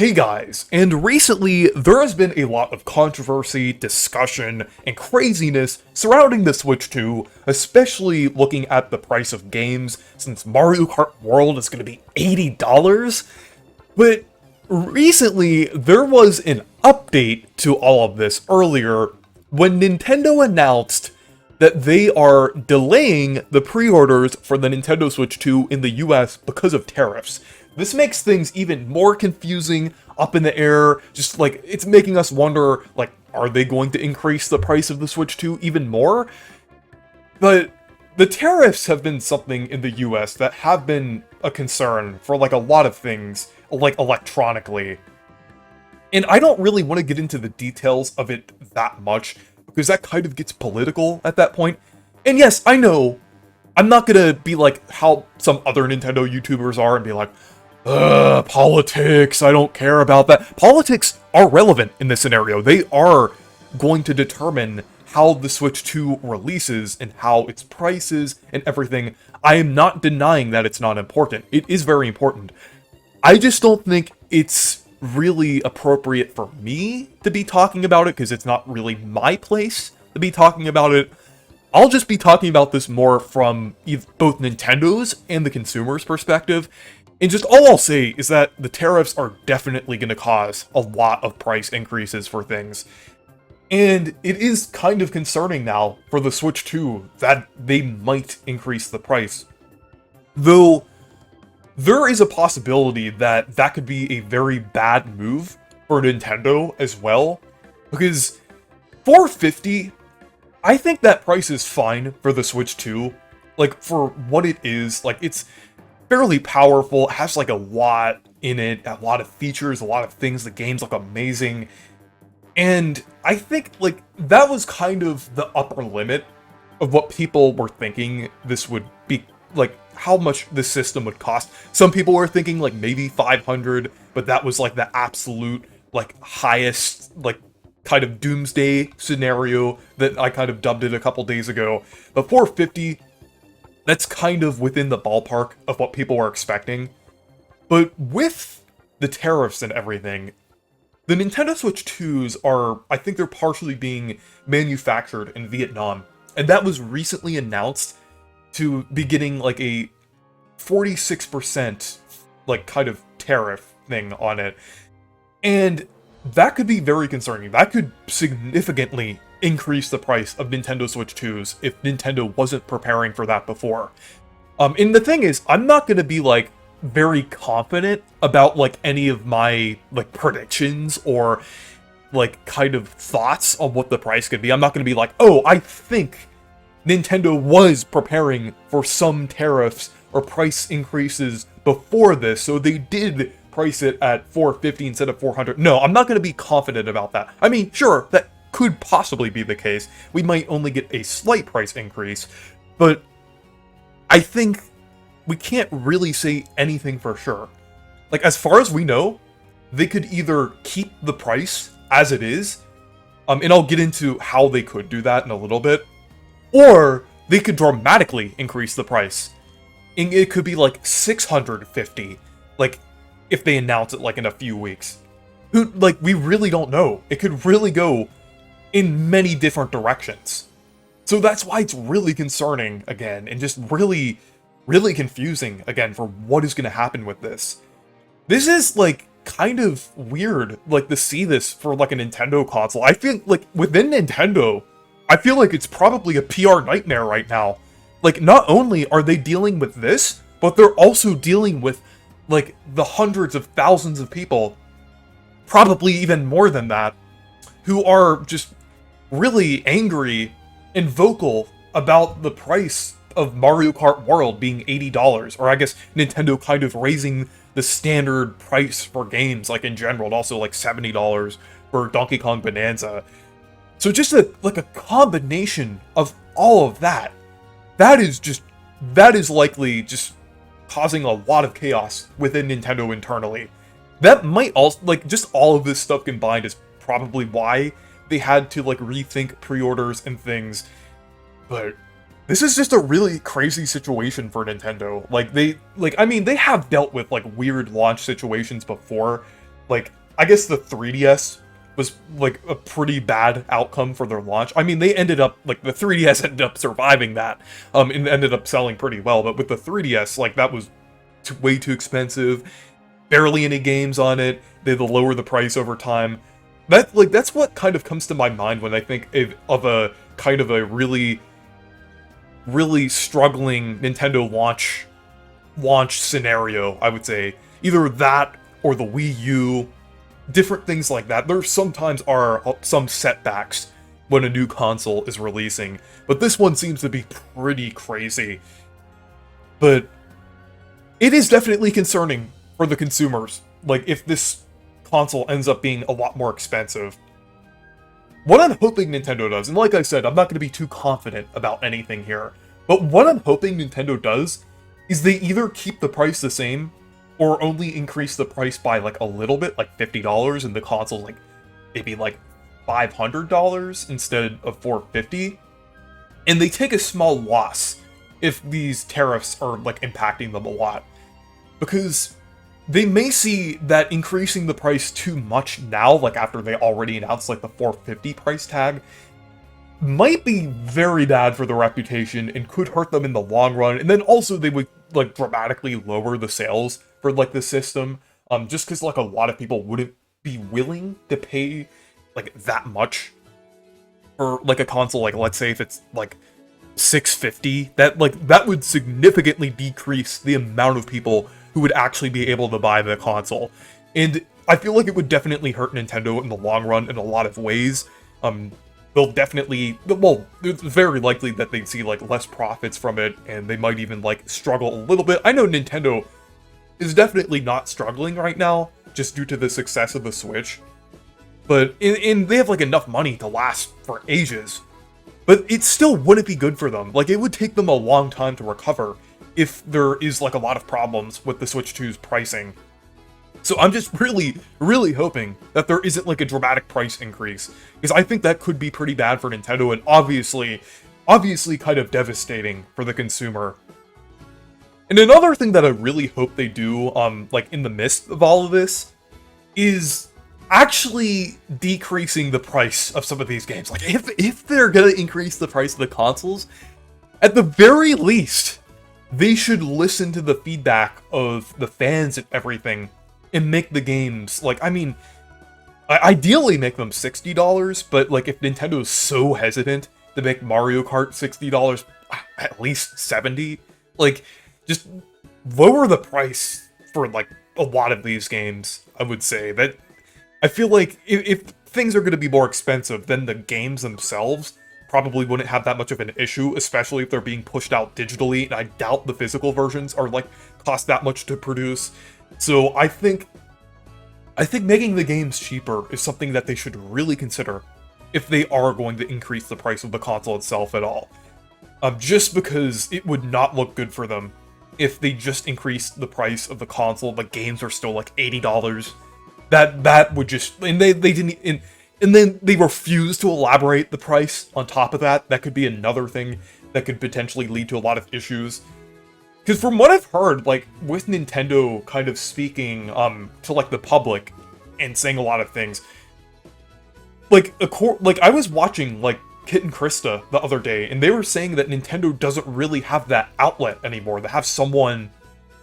Hey guys, and recently there has been a lot of controversy, discussion, and craziness surrounding the Switch 2, especially looking at the price of games, since Mario Kart World is going to be $80. But recently there was an update to all of this earlier when Nintendo announced that they are delaying the pre-orders for the Nintendo Switch 2 in the US because of tariffs. This makes things even more confusing, up in the air, just like, it's making us wonder, like, are they going to increase the price of the Switch 2 even more? But the tariffs have been something in the US that have been a concern for, like, a lot of things, like, electronically. And I don't really want to get into the details of it that much, because that kind of gets political at that point. And yes, I know, I'm not gonna be like how some other Nintendo YouTubers are and be like, politics, I don't care about that. Politics are relevant in this scenario. They are going to determine how the Switch 2 releases and how its prices and everything. I am not denying that it's not important. It is very important. I just don't think it's really appropriate for me to be talking about it, because it's not really my place to be talking about it. I'll just be talking about this more from both Nintendo's and the consumer's perspective. And just all I'll say is that the tariffs are definitely going to cause a lot of price increases for things. And it is kind of concerning now for the Switch 2 that they might increase the price. Though, there is a possibility that that could be a very bad move for Nintendo as well. Because $450, I think that price is fine for the Switch 2. Like, for what it is, like, it's fairly powerful, it has like a lot in it, a lot of features, a lot of things, the games look amazing. And I think, like, that was kind of the upper limit of what people were thinking this would be, like, how much this system would cost. Some people were thinking, like, maybe 500, but that was, like, the absolute, like, highest, like, kind of doomsday scenario that I kind of dubbed it a couple days ago. But 450, that's kind of within the ballpark of what people were expecting. But with the tariffs and everything, the Nintendo Switch 2s are, I think they're partially being manufactured in Vietnam. And that was recently announced to be getting like a 46% like kind of tariff thing on it. And that could be very concerning. That could significantly increase the price of Nintendo Switch 2s if Nintendo wasn't preparing for that before. And the thing is, I'm not going to be like very confident about like any of my like predictions or like kind of thoughts on what the price could be. I'm not going to be like, oh, I think Nintendo was preparing for some tariffs or price increases before this, so they did price it at $450 instead of $400. No, I'm not going to be confident about that. I mean, sure, that could possibly be the case. We might only get a slight price increase, but I think we can't really say anything for sure. Like, as far as we know, they could either keep the price as it is, and I'll get into how they could do that in a little bit, or they could dramatically increase the price. And it could be like $650, like, if they announce it like in a few weeks. Like, we really don't know. It could really go in many different directions. So that's why it's really concerning again, and just really, really confusing again for what is going to happen with this. This is like kind of weird, like, to see this for like a Nintendo console. I feel like within Nintendo, I feel like it's probably a PR nightmare right now. Like, not only are they dealing with this, but they're also dealing with like the hundreds of thousands of people, probably even more than that, who are just really angry and vocal about the price of Mario Kart World being $80, or I guess Nintendo kind of raising the standard price for games, like in general, and also like $70 for Donkey Kong Bonanza. So just like a combination of all of that, that is likely just causing a lot of chaos within Nintendo internally. That might also, like, just all of this stuff combined is probably why they had to, like, rethink pre-orders and things. But this is just a really crazy situation for Nintendo. Like, I mean, they have dealt with, like, weird launch situations before. like, I guess the 3DS was, like, a pretty bad outcome for their launch. I mean, they ended up, like, the 3DS ended up surviving that, and ended up selling pretty well, but with the 3DS, like, that was way too expensive, barely any games on it, they had to lower the price over time. That's what kind of comes to my mind when I think of a kind of a really struggling Nintendo launch scenario, I would say. Either that or the Wii U, different things like that. There sometimes are some setbacks when a new console is releasing, but this one seems to be pretty crazy. But it is definitely concerning for the consumers, like, if this console ends up being a lot more expensive. What I'm hoping Nintendo does, and like I said, I'm not going to be too confident about anything here, but what I'm hoping Nintendo does is they either keep the price the same, or only increase the price by, like, a little bit, like $50, and the console's, like, maybe, like, $500 instead of $450, and they take a small loss if these tariffs are, like, impacting them a lot. Because they may see that increasing the price too much now, like after they already announced, like, the $450 price tag, might be very bad for their reputation and could hurt them in the long run. And then also they would, like, dramatically lower the sales for, like, the system, just because, like, a lot of people wouldn't be willing to pay, like, that much for, like, a console. Like, let's say if it's, like, $650, that would significantly decrease the amount of people who would actually be able to buy the console. And I feel like it would definitely hurt Nintendo in the long run in a lot of ways. They'll definitely, well, it's very likely that they'd see, like, less profits from it, and they might even, like, struggle a little bit. I know Nintendo is definitely not struggling right now, just due to the success of the Switch. But, and they have, like, enough money to last for ages. But it still wouldn't be good for them. Like, it would take them a long time to recover if there is, like, a lot of problems with the Switch 2's pricing. So I'm just really, really hoping that there isn't, like, a dramatic price increase, because I think that could be pretty bad for Nintendo, and obviously kind of devastating for the consumer. And another thing that I really hope they do, like, in the midst of all of this, is actually decreasing the price of some of these games. Like, if they're gonna increase the price of the consoles, at the very least, they should listen to the feedback of the fans and everything, and make the games, like, I mean, ideally make them $60, but, like, if Nintendo's so hesitant to make Mario Kart $60, at least $70, like, just lower the price for, like, a lot of these games, I would say. That, I feel like if things are going to be more expensive, then the games themselves probably wouldn't have that much of an issue, especially if they're being pushed out digitally, and I doubt the physical versions are, like, cost that much to produce. So I think making the games cheaper is something that they should really consider if they are going to increase the price of the console itself at all. Just because it would not look good for them if they just increased the price of the console, but games are still, like, $80. That would just, and they didn't, and then they refuse to elaborate the price on top of that. That could be another thing that could potentially lead to a lot of issues. Because from what I've heard, like, with Nintendo kind of speaking to, like, the public and saying a lot of things, like, I was watching, like, Kit and Krista the other day, and they were saying that Nintendo doesn't really have that outlet anymore. They have someone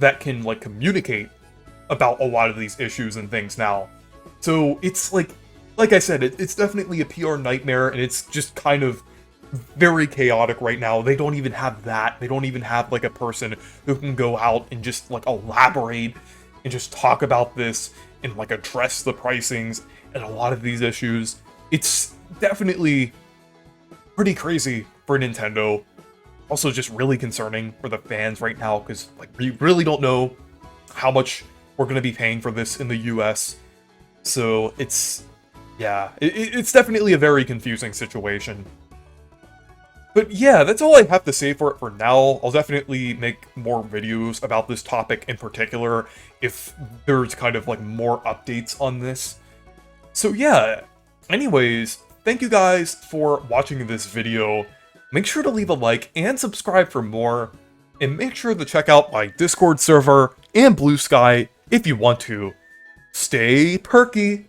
that can, like, communicate about a lot of these issues and things now. So it's, like I said, it's definitely a PR nightmare, and it's just kind of very chaotic right now. They don't even have that. They don't even have, like, a person who can go out and just, like, elaborate and just talk about this and, like, address the pricings and a lot of these issues. It's definitely pretty crazy for Nintendo. Also just really concerning for the fans right now, because, like, we really don't know how much we're going to be paying for this in the US. So it's, yeah, it's definitely a very confusing situation. But yeah, that's all I have to say for it for now. I'll definitely make more videos about this topic in particular if there's kind of, like, more updates on this. So yeah, anyways, thank you guys for watching this video. Make sure to leave a like and subscribe for more, and make sure to check out my Discord server and Blue Sky if you want to. stay perky.